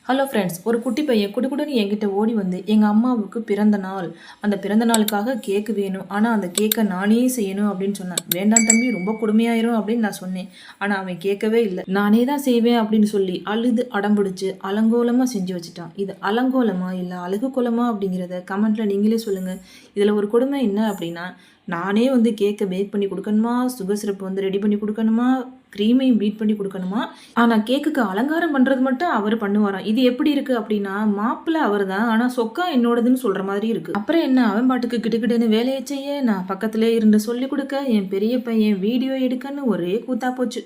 Hello friends, ஒரு குட்டி பையன் குடுகுடுன்னு என்கிட்ட ஓடி வந்து எங்கள் அம்மாவுக்கு பிறந்த நாள், அந்த பிறந்த நாளுக்காக கேக்கு வேணும், ஆனால் அந்த கேக்கை நானே செய்யணும் அப்படின்னு சொன்னான். வேண்டாம் தம்பி, ரொம்ப கொடுமையாயிரும் அப்படின்னு நான் சொன்னேன். ஆனால் அவன் கேட்கவே இல்லை. நானே தான் செய்வேன் அப்படின்னு சொல்லி அழுது அடம்பிடிச்சு அலங்கோலமாக செஞ்சு வச்சுட்டான். இது அலங்கோலமா இல்லை அழகு கோலமா அப்படிங்கிறத கமெண்ட்டில் நீங்களே சொல்லுங்கள். இதில் ஒரு கொடுமை என்ன அப்படின்னா, நானே வந்து கேக்கை பேக் பண்ணி கொடுக்கணுமா, சுகர் சிரப் வந்து ரெடி பண்ணி கொடுக்கணுமா, க்ரீமையும் பீட் பண்ணி கொடுக்கணுமா, ஆனால் கேக்குக்கு அலங்காரம் பண்ணுறது மட்டும் அவர் பண்ணுவாராம். இது எப்படி இருக்குது அப்படின்னா, மாப்பிள்ளை அவர் தான், ஆனால் சொக்கா என்னோடதுன்னு சொல்கிற மாதிரி இருக்குது. அப்புறம் என்ன, அவன் பாட்டுக்கு கிட்டுக்கிட்டுன்னு வேலையை செய்ய, நான் பக்கத்திலே இருந்து சொல்லி கொடுக்க, என் பெரிய பையன் வீடியோ எடுக்கன்னு ஒரே கூத்தா போச்சு.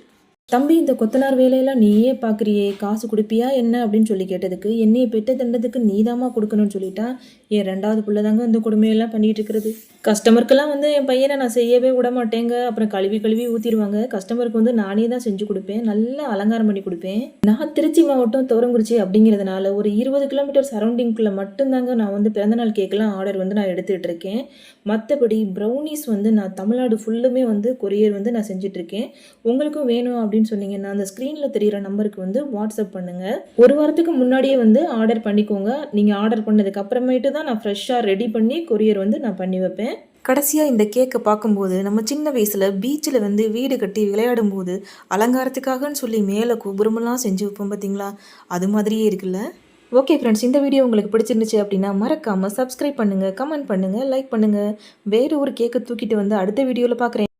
தம்பி, இந்த கொத்தனார் வேலையெல்லாம் நீயே பார்க்குறியே, காசு கொடுப்பியா என்ன அப்படின்னு சொல்லி கேட்டதுக்கு, என்னையை பெற்ற தண்டத்துக்கு நீதாமா கொடுக்கணும்னு சொல்லிட்டா. என் ரெண்டாவது பிள்ளை தாங்க இந்த கொடுமையெல்லாம் பண்ணிகிட்டு இருக்கிறது. கஸ்டமருக்கெல்லாம் வந்து என் பையனை நான் செய்யவே விட மாட்டேங்க. அப்புறம் கழுவி கழுவி ஊற்றிடுவாங்க. கஸ்டமருக்கு வந்து நானே தான் செஞ்சு கொடுப்பேன், நல்லா அலங்காரம் பண்ணி கொடுப்பேன். நான் திருச்சி மாவட்டம் தோரங்குறிச்சி அப்படிங்கிறதுனால ஒரு 20 கிலோமீட்டர் சரௌண்டிங்குள்ளே மட்டும்தாங்க நான் வந்து பிறந்தநாள் கேக்கெல்லாம் ஆர்டர் வந்து நான் எடுத்துகிட்டு இருக்கேன். மற்றபடி ப்ரௌனிஸ் வந்து நான் தமிழ்நாடு ஃபுல்லுமே வந்து கொரியர் வந்து நான் செஞ்சிட்ருக்கேன். உங்களுக்கும் வேணும் அப்படின்னு சொன்னீங்கன்னா அந்த ஸ்க்ரீனில் தெரிகிற நம்பருக்கு வந்து வாட்ஸ்அப் பண்ணுங்கள். ஒரு வாரத்துக்கு முன்னாடியே வந்து ஆர்டர் பண்ணிக்கோங்க. நீங்கள் ஆர்டர் பண்ணதுக்கு அப்புறமேட்டு தான் நான் ஃப்ரெஷ்ஷாக ரெடி பண்ணி கொரியர் வந்து நான் பண்ணி வைப்பேன். கடைசியாக இந்த கேக்கை பார்க்கும்போது நம்ம சின்ன வயசில் பீச்சில் வந்து வீடு கட்டி விளையாடும் போது அலங்காரத்துக்காகன்னு சொல்லி மேலே கோபுரமெல்லாம் செஞ்சு வைப்போம் பார்த்தீங்களா, அது மாதிரியே இருக்குல்ல. ஓகே ஃப்ரெண்ட்ஸ், இந்த வீடியோ உங்களுக்கு பிடிச்சிருந்துச்சு அப்படின்னா மறக்காமல் சப்ஸ்கிரைப் பண்ணுங்கள், கமெண்ட் பண்ணுங்கள், லைக் பண்ணுங்கள். வேறு ஒரு கேக்கை தூக்கிட்டு வந்து அடுத்த வீடியோவில் பார்க்குறேன்.